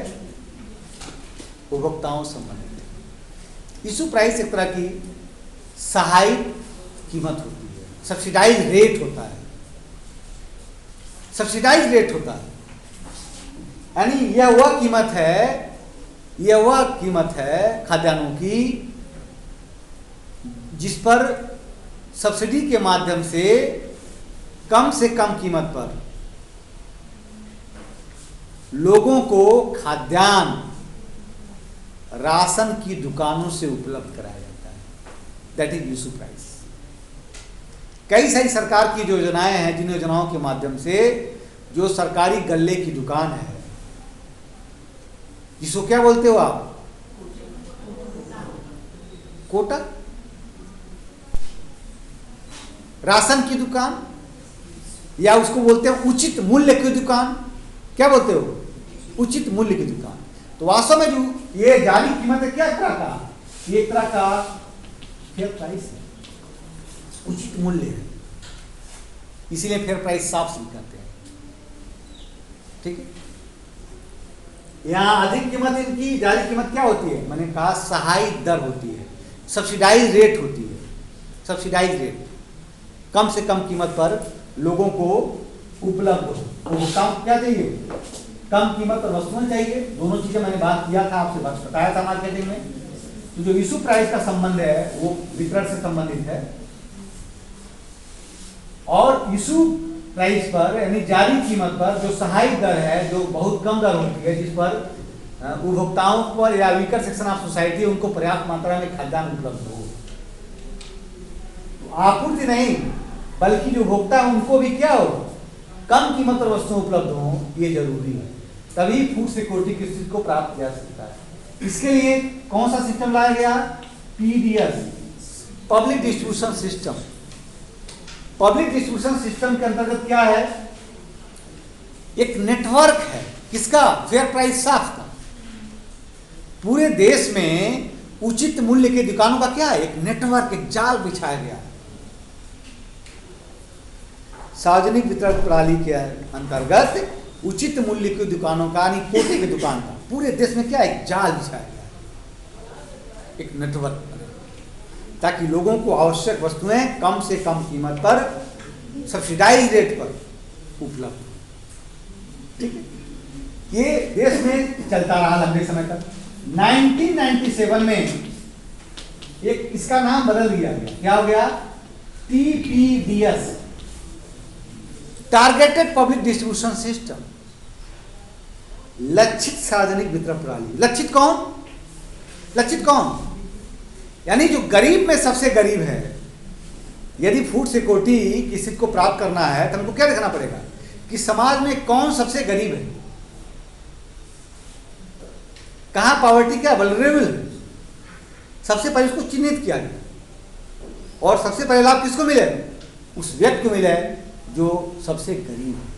उपभोक्ताओं से संबंधित है। इशू प्राइस एक तरह की सहायक कीमत होती है, सब्सिडाइज रेट होता है, सब्सिडाइज रेट होता है। यानी यह वह कीमत है खाद्यान्नों की जिस पर सब्सिडी के माध्यम से कम कीमत पर लोगों को खाद्यान्न राशन की दुकानों से उपलब्ध कराया जाता है। That is issue price. कई सारी सरकार की योजनाएं हैं जिन योजनाओं के माध्यम से जो सरकारी गल्ले की दुकान है, जिसको क्या बोलते हो आप? कोटा। राशन की दुकान, या उसको बोलते हैं उचित मूल्य की दुकान। क्या बोलते हो? उचित मूल्य की दुकान। तो वास्तव में जो ये जारी कीमत है, क्या तरह का? ये एक तरह का फेयर प्राइस है, उचित मूल्य है, इसीलिए फेयर प्राइस साफ स्वीकारते हैं। ठीक है। यहाँ अधिक कीमत, इनकी जारी कीमत क्या होती है? मैंने कहा सहायक दर होती है, सब्सिडाइज रेट होती है। सब्सिडाइज रेट, कम से कम कीमत पर लोगों को उपलब्ध हो। उपभोक्ताओं को क्या चाहिए? कम कीमत पर वस्तुएं चाहिए। दोनों चीजें मैंने बात किया था, आपसे बात बताया था मार्केटिंग में। तो जो इशू प्राइस का संबंध है वो वितरण से संबंधित है, और इशू प्राइस पर यानी जारी कीमत पर जो सहायक दर है, जो बहुत कम दर होती है, जिस पर उपभोक्ताओं पर या वीकर सेक्शन ऑफ सोसाइटी उनको पर्याप्त मात्रा में खाद्यान्न उपलब्ध हो। तो आपूर्ति नहीं बल्कि जो उपभोक्ता है उनको भी क्या हो? कम कीमत पर वस्तुएं उपलब्ध हो, ये जरूरी है। तभी फूड सिक्योरिटी की स्थिति को प्राप्त किया जा सकता है। इसके लिए कौन सा सिस्टम लाया गया? PDS, public distribution system. Public distribution system के अंतर्गत क्या है? एक नेटवर्क है। किसका? फेयर प्राइस साफ का। पूरे देश में उचित मूल्य की दुकानों का क्या है? एक नेटवर्क, एक जाल बिछाया गया है। सार्वजनिक वितरण प्रणाली के अंतर्गत उचित मूल्य की दुकानों का, यानी कोटे की दुकान का, पूरे देश में क्या है? एक जाल बिछाया गया है, एक नेटवर्क, ताकि लोगों को आवश्यक वस्तुएं कम से कम कीमत पर सब्सिडाइज रेट पर उपलब्ध हो। ठीक है। ये देश में चलता रहा लंबे समय तक। 1997 में एक इसका नाम बदल दिया गया। क्या हो गया? TPDS, targeted public distribution system, लक्षित सार्वजनिक वितरण प्रणाली। लक्षित कौन? लक्षित कौन? यानी जो गरीब में सबसे गरीब है। यदि फूड सिक्योरिटी की स्थिति को प्राप्त करना है तो हमको क्या देखना पड़ेगा कि समाज में कौन सबसे गरीब है, कहां पॉवर्टी क्या वल्नरेबल है। सबसे पहले उसको चिन्हित किया गया और सबसे पहले लाभ किसको मिले? उस व्यक्ति को मिले जो सबसे गरीब है।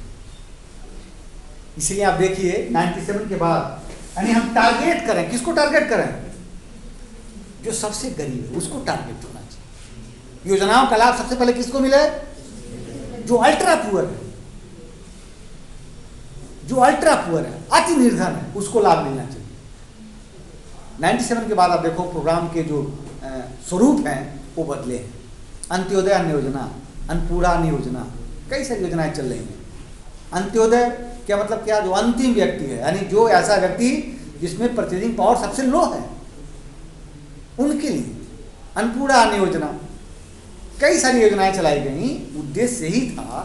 इसलिए आप देखिए 97 के बाद यानी हम टारगेट करें, किसको टारगेट करें? जो सबसे गरीब है उसको टारगेट होना चाहिए। योजनाओं का लाभ सबसे पहले किसको मिले? जो अल्ट्रा पुअर है, जो अल्ट्रा पुअर है, अति निर्धन है, उसको लाभ मिलना चाहिए। 97 के बाद आप देखो प्रोग्राम के जो स्वरूप हैं वो बदले हैं। अंत्योदय अन्न योजना, अन्नपूर्णा अन्न योजना, कई सारी योजनाएं चल रही हैं। अंत्योदय क्या मतलब? क्या? जो अंतिम व्यक्ति है, यानी जो ऐसा व्यक्ति जिसमें परचेजिंग पावर सबसे लो है, उनके लिए अन्नपूर्णा अन्न योजना, कई सारी योजनाएं चलाई गई। उद्देश्य यही था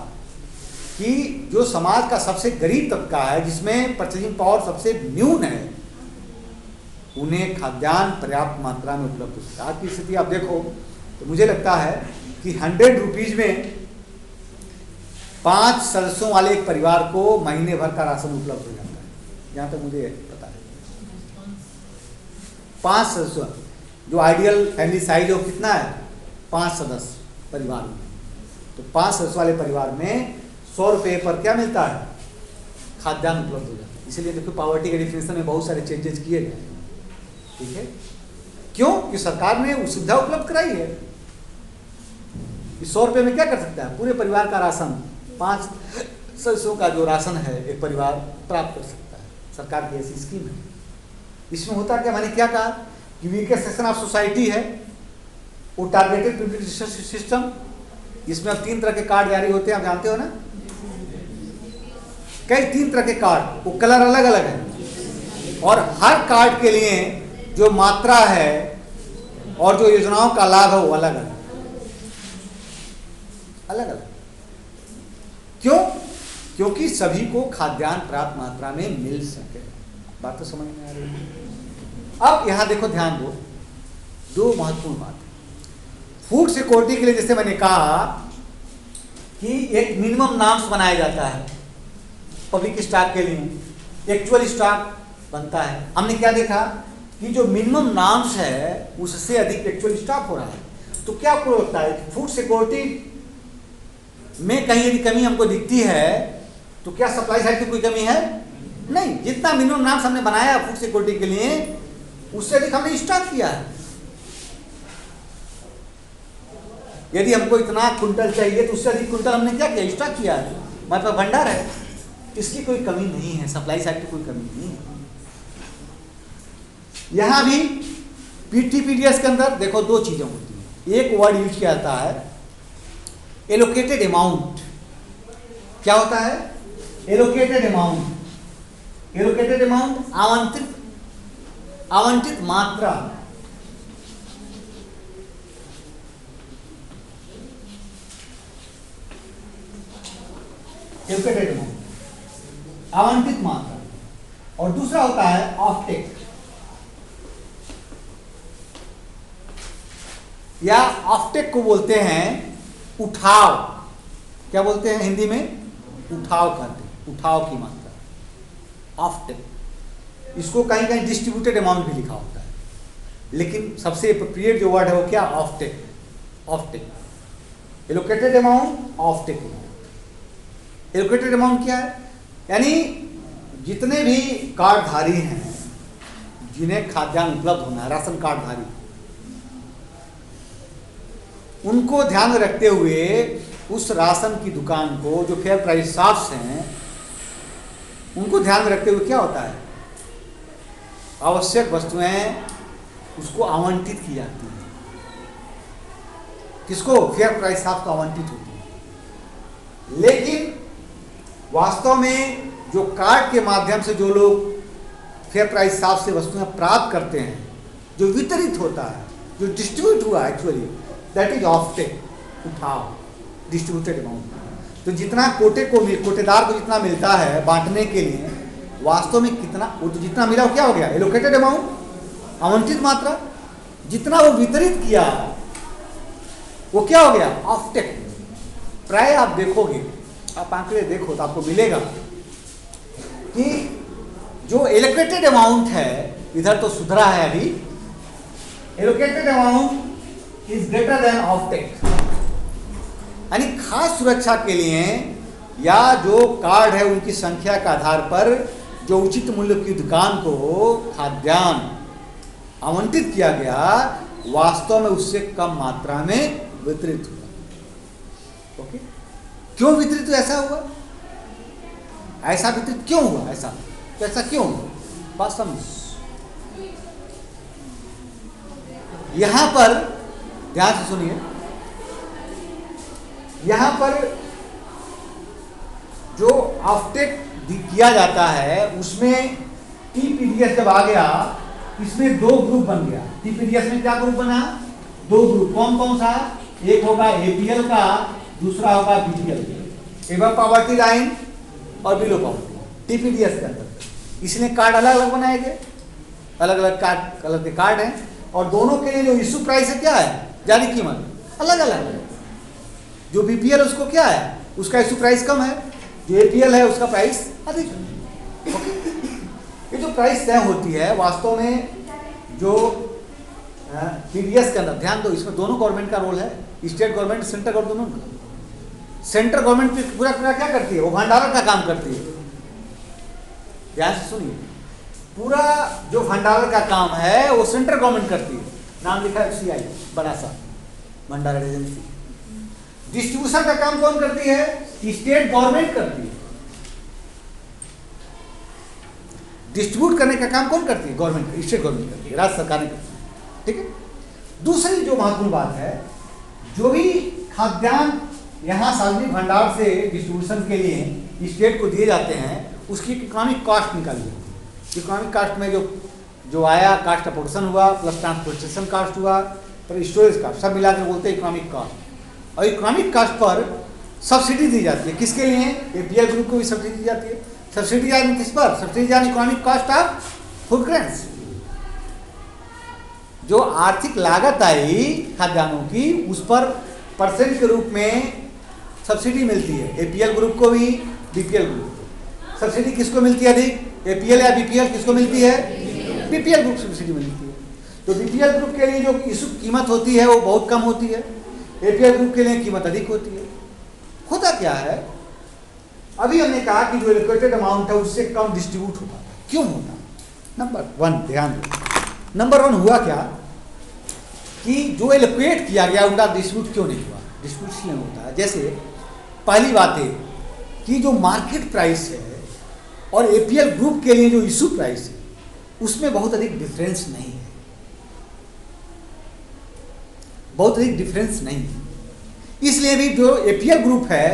कि जो समाज का सबसे गरीब तबका है, जिसमें परचेजिंग पावर सबसे न्यून है, उन्हें खाद्यान्न पर्याप्त मात्रा में उपलब्ध हो सके। आज की स्थिति आप देखो तो मुझे लगता है कि 100 रुपीज में 5 सदस्यों वाले एक परिवार को महीने भर का राशन उपलब्ध हो जाता है, जहां तक मुझे पता है। 5 सदस्य, जो आइडियल फैमिली साइज हो कितना है? 5 सदस्य परिवार में। तो तो 5 सदस्य वाले परिवार में 100 रुपये पर क्या मिलता है, खाद्यान्न उपलब्ध हो जाता है। इसलिए देखो पॉवर्टी के डिफिनेशन में बहुत सारे चेंजेस किए गए, ठीक है। क्यों? कि सरकार ने वो सुविधा उपलब्ध कराई है। इस 100 रुपये में क्या कर सकता है, पूरे परिवार का राशन, 5 सदस्यों का जो राशन है एक परिवार प्राप्त कर सकता है। सरकार की ऐसी स्कीम है। इसमें होता क्या, मैंने क्या कहा कि वीकेस्ट सेक्शन ऑफ सोसाइटी है, वो टारगेटेड पब्लिक सिस्टम। इसमें अब 3 तरह के कार्ड जारी होते हैं, आप जानते हो ना, कई 3 तरह के कार्ड, वो कलर अलग अलग है, और हर कार्ड के लिए जो मात्रा है और जो योजनाओं का लाभ है वो अलग अलग अलग अलग। क्यों? क्योंकि सभी को खाद्यान्न प्राप्त मात्रा में मिल सके। बात तो समझ में आ रही है। अब यहां देखो, ध्यान दो, 2 महत्वपूर्ण बात है फूड सिक्योरिटी के लिए। जैसे मैंने कहा कि एक मिनिमम नॉर्म्स बनाया जाता है पब्लिक स्टॉक के लिए, एक्चुअल स्टॉक बनता है। हमने क्या देखा कि जो मिनिमम नॉर्म्स है उससे अधिक एक्चुअल स्टॉक हो रहा है। तो क्या आपको लगता है कि फूड सिक्योरिटी में कहीं यदि कमी हमको दिखती है तो क्या सप्लाई साइड की कोई कमी है? नहीं। जितना मिनिमम नॉर्म्स हमने बनाया फूड सिक्योरिटी के लिए उससे अधिक हमने स्टॉक किया है। यदि हमको इतना कुंटल चाहिए तो उससे अधिक कुंटल हमने क्या किया, स्टॉक किया है। मतलब भंडार है, इसकी कोई कमी नहीं है, सप्लाई साइड की कोई कमी नहीं है। यहां भी पीटीपीडीएस के अंदर देखो 2 चीजें होती हैं। एक वर्ड यूज किया जाता है एलोकेटेड अमाउंट। क्या होता है? Allocated amount. एलोकेटेड अमाउंट आवंटित मात्रा। एलोकेटेड अमाउंट आवंटित मात्रा। और दूसरा होता है ऑफटेक या ऑफटेक को बोलते हैं उठाव। क्या बोलते हैं हिंदी में? उठाव कहते हैं, उठाव की मात्रा, ऑफटेक। इसको कहीं कहीं डिस्ट्रीब्यूटेड अमाउंट भी लिखा होता है, लेकिन सबसे एप्रोप्रिएट जो वर्ड है वो क्या? Offtake. Offtake, allocated amount, offtake amount. Allocated amount क्या है? यानी जितने भी कार्डधारी हैं जिन्हें खाद्यान्न उपलब्ध होना है, राशन कार्डधारी, उनको ध्यान में रखते हुए उस राशन की दुकान को, जो फेयर प्राइस शॉप्स हैं, उनको ध्यान में रखते हुए क्या होता है, आवश्यक वस्तुएं उसको आवंटित की जाती हैं। किसको? फेयर प्राइस शॉप्स को आवंटित होती है। लेकिन वास्तव में जो कार्ड के माध्यम से जो लोग फेयर प्राइस शॉप से वस्तुएं प्राप्त करते हैं, जो वितरित होता है, जो डिस्ट्रीब्यूट हुआ एक्चुअली, दैट इज ऑफटेक, उठाव, डिस्ट्रीब्यूटेड अमाउंट। तो जितना कोटेदार को जितना मिलता है बांटने के लिए, वास्तव में कितना, वो तो जितना मिला वो क्या हो गया? एलोकेटेड अमाउंट, आवंटित मात्रा। जितना वो वितरित किया वो क्या हो गया? ऑफटेक। प्राय आप देखोगे, आप आंकड़े देखो तो आपको मिलेगा कि जो एलोकेटेड अमाउंट है, इधर तो सुधरा है अभी, allocated amount is greater than offtake. यानी खास सुरक्षा के लिए या जो कार्ड है उनकी संख्या के आधार पर जो उचित मूल्य की दुकान को खाद्यान्न आवंटित किया गया, वास्तव में उससे कम मात्रा में वितरित हुआ। ओके, क्यों वितरित हुआ? ऐसा हुआ, ऐसा वितरित क्यों हुआ? ऐसा तो ऐसा क्यों हुआ? बात समझ। यहां पर ध्यान से सुनिए, यहां पर जो ऑफटेक किया जाता है उसमें टीपीडीएस जब आ गया, इसमें 2 ग्रुप बन गया। टीपीडीएस में क्या ग्रुप बना? 2 ग्रुप। कौन कौन सा? एक होगा एपीएल का, दूसरा होगा बीपीएल, एबव पॉवर्टी लाइन और बिलो पॉवर्टी, टीपीडीएस के अंदर। इसलिए कार्ड अलग अलग बनाए गए, अलग अलग कार्ड, कलर के कार्ड हैं, और दोनों के लिए जो इशू प्राइस है क्या है? जारी कीमत अलग अलग है। जो बीपीएल उसको क्या है? उसका इशू प्राइस कम है, जो एपीएल है उसका प्राइस अधिक है। ओके, ये जो प्राइस तय होती है, वास्तव में जो पीडीएस के अंदर, ध्यान दो, इसमें दोनों गवर्नमेंट का रोल है, स्टेट गवर्नमेंट, सेंट्रल गवर्नमेंट दोनों का। सेंट्रल गवर्नमेंट पूरा पूरा क्या करती है? वो भंडारण का काम करती है। ध्यान से सुनिए, पूरा जो भंडारण का काम है वो सेंट्रल गवर्नमेंट करती है। नाम लिखा है CI, बड़ा सा भंडारण एजेंसी। डिस्ट्रीब्यूशन का काम कौन करती है? स्टेट गवर्नमेंट करती है। डिस्ट्रीब्यूट करने का काम कौन करती है? गवर्नमेंट, स्टेट गवर्नमेंट करती है, राज्य सरकार ने करती है। ठीक है। दूसरी जो महत्वपूर्ण बात है, जो भी खाद्यान्न यहाँ सार्वजनिक भंडार से डिस्ट्रीब्यूशन के लिए स्टेट को दिए जाते हैं, उसकी इकोनॉमिक कॉस्ट निकाली जाती है। इकोनॉमिक कॉस्ट में जो आया, कास्ट ऑफ प्रोडक्शन हुआ, प्लस ट्रांसपोर्टेशन कॉस्ट हुआ, पर स्टोरेज कॉस्ट, सब मिलाकर बोलते हैं इकोनॉमिक कॉस्ट। और इकोनॉमिक कॉस्ट पर सब्सिडी दी जाती है। किसके लिए? APL ग्रुप को भी सब्सिडी दी जाती है। सब्सिडी यानी किस पर? सब्सिडी यानी economic cost of food grains. जो आर्थिक लागत आई खाद्यान्नों की, उस पर परसेंट के रूप में सब्सिडी मिलती है। APL ग्रुप को भी, BPL ग्रुप को। सब्सिडी किसको मिलती है अधिक? APL या BPL? किसको मिलती है? BPL ग्रुप सब्सिडी मिलती है। तो BPL ग्रुप के लिए जो इशू कीमत होती है वो बहुत कम होती है, APL ग्रुप के लिए कीमत अधिक होती है। होता क्या है, अभी हमने कहा कि जो एलोकेटेड अमाउंट है उससे कम डिस्ट्रीब्यूट होता है। क्यों होता? नंबर 1 ध्यान दो। नंबर 1 हुआ क्या कि जो एलोकेट किया गया उनका डिस्ट्रीब्यूट क्यों नहीं हुआ? डिस्ट्रीब्यूट इसलिए होता है, जैसे पहली बात है कि जो मार्केट प्राइस है और APL ग्रुप के लिए जो इशू प्राइस है उसमें बहुत अधिक डिफरेंस नहीं है, बहुत अधिक डिफरेंस नहीं है। इसलिए भी जो APL ग्रुप है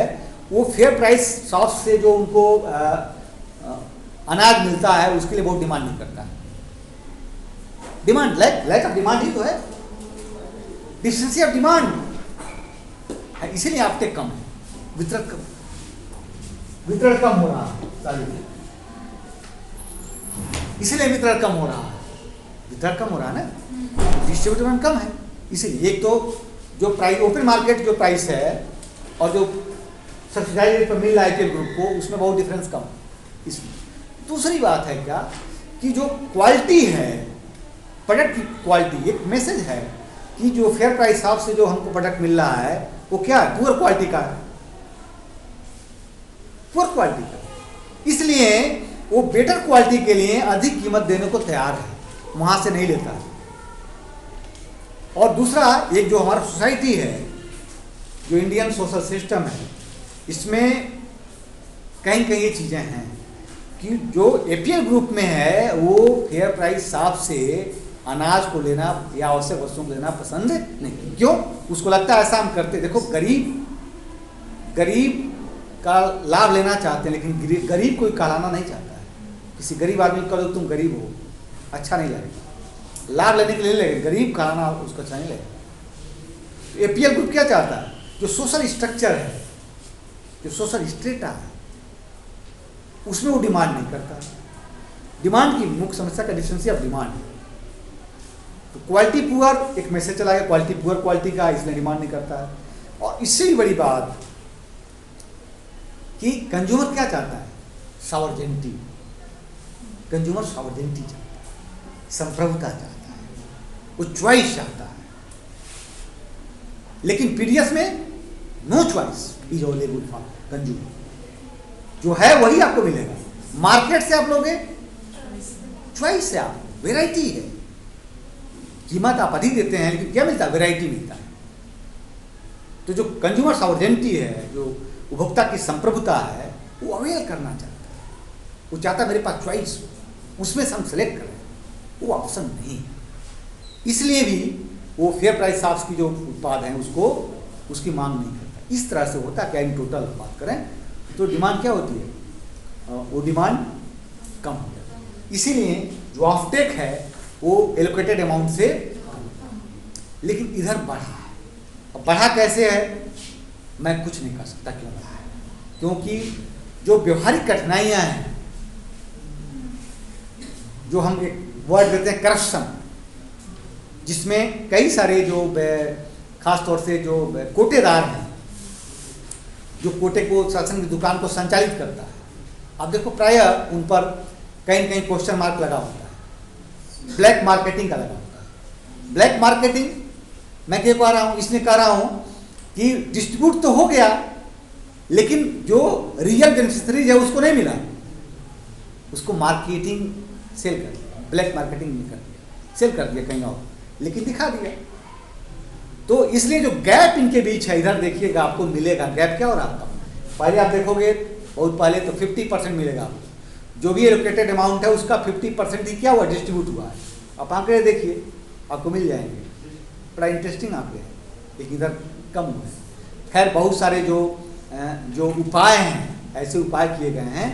वो फेयर प्राइस शॉप से जो उनको अनाज मिलता है उसके लिए बहुत डिमांड नहीं करता है। डिमांड लैक ऑफ डिमांड ही तो है, डिफिशिएंसी ऑफ डिमांड है। इसीलिए आपटेक कम है, वितरण कम हो रहा है, इसीलिए वितरण कम हो रहा है। वितरण कम हो रहा है ना, डिस्ट्रीब्यूटर कम है। इसीलिए एक तो जो प्राइस ओपन मार्केट जो प्राइस है और जो सब्सिडाइज रेट पर मिल रहा है APL ग्रुप को, उसमें बहुत डिफरेंस कम है। इसलिए दूसरी बात है क्या कि जो क्वालिटी है, प्रोडक्ट की क्वालिटी, एक मैसेज है कि जो फेयर प्राइस हिसाब से जो हमको प्रोडक्ट मिल रहा है वो क्या है? पुअर क्वालिटी का है, पुअर क्वालिटी का। इसलिए वो बेटर क्वालिटी के लिए अधिक कीमत देने को तैयार है, वहां से नहीं लेता है। और दूसरा, एक जो हमारा सोसाइटी है, जो इंडियन सोशल सिस्टम है, इसमें कहीं कहीं ये चीज़ें हैं कि जो APL ग्रुप में है वो फेयर प्राइस हिसाब से अनाज को लेना या आवश्यक वस्तुओं को लेना पसंद नहीं। क्यों? उसको लगता है ऐसा हम करते, देखो गरीब का लाभ लेना चाहते हैं, लेकिन गरीब कोई कहलाना नहीं चाहता है। किसी गरीब आदमी को कहो तुम गरीब हो, अच्छा नहीं लगेगा, लाभ लेने के लिए लगेगा, गरीब कहलाना उसको अच्छा नहीं लगेगा। APL ग्रुप क्या चाहता है? जो सोशल स्ट्रक्चर है, जो सोशल स्ट्रेटा है, उसमें वो डिमांड नहीं करता। डिमांड की मुख्य समस्या का डिफिशिएंसी ऑफ डिमांड है। तो क्वालिटी पुअर एक मैसेज चला गया, क्वालिटी पुअर क्वालिटी का, इसलिए डिमांड नहीं करता है। और इससे भी बड़ी बात कि कंज्यूमर क्या चाहता है? सॉवरेनिटी। कंज्यूमर सॉवरेनिटी चाहता है, संप्रभुता चाहता है, वो चॉइस चाहता है। लेकिन पीडीएस में no choice is available for consumer, जो है वही आपको मिलेगा। मार्केट से आप लोगे, चॉइस है, आप वेराइटी है। कीमत आप अधिक देते हैं लेकिन क्या मिलता है? वेराइटी मिलता है। तो जो कंज्यूमर सॉवरेनिटी है, जो उपभोक्ता की संप्रभुता है, वो अवेयर करना चाहता है। वो चाहता है मेरे पास चॉइस हो, उसमें से हम सेलेक्ट करें, वो ऑप्शन नहीं है। इसलिए भी वो फेयर प्राइस शॉप्स की जो उत्पाद हैं उसको उसकी मांग नहीं करता। इस तरह से होता क्या? इन टोटल बात करें तो डिमांड क्या होती है? वो डिमांड कम हो जाती है। इसीलिए जो ऑफटेक है वो एलोकेटेड अमाउंट से कम। लेकिन इधर बढ़ा है। अब बढ़ा कैसे है? मैं कुछ नहीं कर सकता क्यों बढ़ा है, क्योंकि जो व्यवहारिक कठिनाइयां हैं, जो हम एक वर्ड देते हैं करप्शन, जिसमें कई सारे जो खास तौर से जो कोटेदार हैं, जो कोटे को शासन की दुकान को संचालित करता है, आप देखो प्रायः उन पर कहीं न कहीं क्वेश्चन मार्क लगा होता है। ब्लैक मार्केटिंग का लगा होता है। ब्लैक मार्केटिंग मैं क्या कह रहा हूँ, इसलिए कह रहा हूँ कि डिस्ट्रीब्यूट तो हो गया लेकिन जो रियल बेनिफिशरीज है उसको नहीं मिला, उसको मार्केटिंग सेल कर दिया, ब्लैक मार्केटिंग में कर दिया, सेल कर दिया कहीं और, लेकिन दिखा दिया। तो इसलिए जो गैप इनके बीच है, इधर देखिएगा आपको मिलेगा गैप क्या हो रहा है आपका। पहले आप देखोगे बहुत पहले तो 50% मिलेगा आपको, जो भी एलोकेटेड अमाउंट है उसका 50% ही क्या हुआ, डिस्ट्रीब्यूट हुआ है। आप आंकड़े देखिए आपको मिल जाएंगे, बड़ा इंटरेस्टिंग आंकड़े हैं, लेकिन इधर कम हुआ है। खैर बहुत सारे जो उपाय हैं, ऐसे उपाय किए गए हैं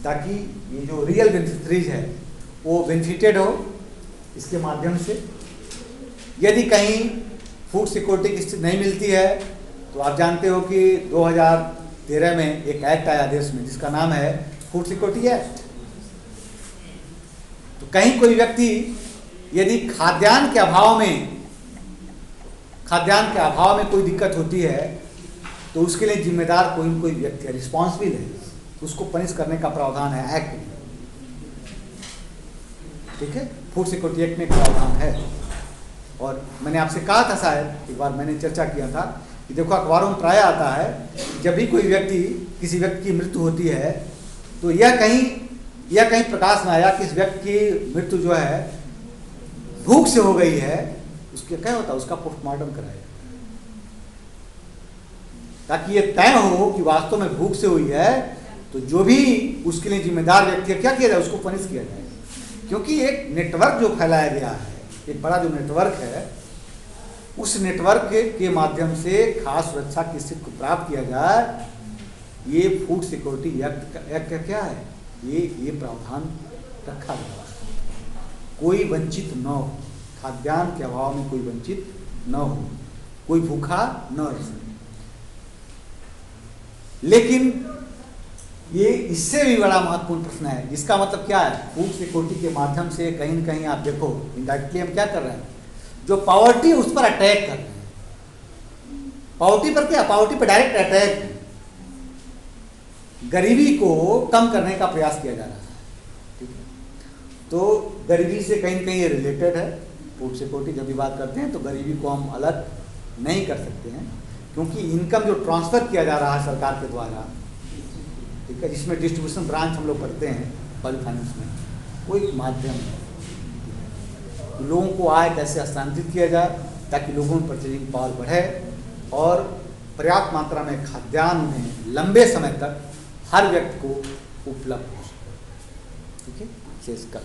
ताकि ये जो रियल बेनिफिशरीज है वो बेनिफिटेड हो इसके माध्यम से। यदि कहीं फूड सिक्योरिटी की स्थिति नहीं मिलती है तो आप जानते हो कि 2013 में एक एक्ट आया देश में जिसका नाम है फूड सिक्योरिटी एक्ट। तो कहीं कोई व्यक्ति यदि खाद्यान्न के अभाव में कोई दिक्कत होती है तो उसके लिए जिम्मेदार कोई न कोई व्यक्ति है, रिस्पॉन्सिबल है, उसको पनिश करने का प्रावधान है एक्ट में। ठीक है, फूड सिक्योरिटी एक्ट में प्रावधान है। और मैंने आपसे कहा था, शायद एक बार मैंने चर्चा किया था कि देखो अखबारों में प्राय आता है जब भी कोई व्यक्ति, किसी व्यक्ति की मृत्यु होती है तो यह कहीं प्रकाश में आया कि इस व्यक्ति की मृत्यु जो है भूख से हो गई है, उसके क्या होता है, उसका पोस्टमार्टम कराया ताकि ये तय हो कि वास्तव में भूख से हुई है, तो जो भी उसके लिए जिम्मेदार व्यक्ति है क्या किया जाए, उसको पनिश किया जाए। क्योंकि एक नेटवर्क जो फैलाया गया है, एक बड़ा जो नेटवर्क है, उस नेटवर्क के माध्यम से खास सुरक्षा की स्थिति को प्राप्त किया जाए, ये फूड सिक्योरिटी एक्ट का क्या है, ये प्रावधान रखा गया है। कोई वंचित न हो, खाद्यान्न के अभाव में कोई वंचित न हो, कोई भूखा न रह सके। लेकिन ये इससे भी बड़ा महत्वपूर्ण प्रश्न है, इसका मतलब क्या है, फूड सिक्योरिटी के माध्यम से कहीं न कहीं आप देखो इनडायरेक्टली हम क्या कर रहे हैं, जो पॉवर्टी उस पर अटैक कर रहे हैं। पॉवर्टी पर क्या, पॉवर्टी पर डायरेक्ट अटैक, गरीबी को कम करने का प्रयास किया जा रहा है। ठीक है, तो गरीबी से कहीं न कहीं ये रिलेटेड है। फूड सिक्योरिटी जब भी बात करते हैं तो गरीबी को हम अलग नहीं कर सकते हैं, क्योंकि इनकम जो ट्रांसफ़र किया जा रहा है सरकार के द्वारा, ठीक है, जिसमें डिस्ट्रीब्यूशन ब्रांच हम लोग पढ़ते हैं पब्लिक फाइनेंस में, वो एक माध्यम है। लोगों को आय कैसे हस्तांतरित किया जाए ताकि लोगों में परचेजिंग पावर बढ़े और पर्याप्त मात्रा में खाद्यान्न उन्हें लंबे समय तक हर व्यक्ति को उपलब्ध हो सके। ठीक है, शेष का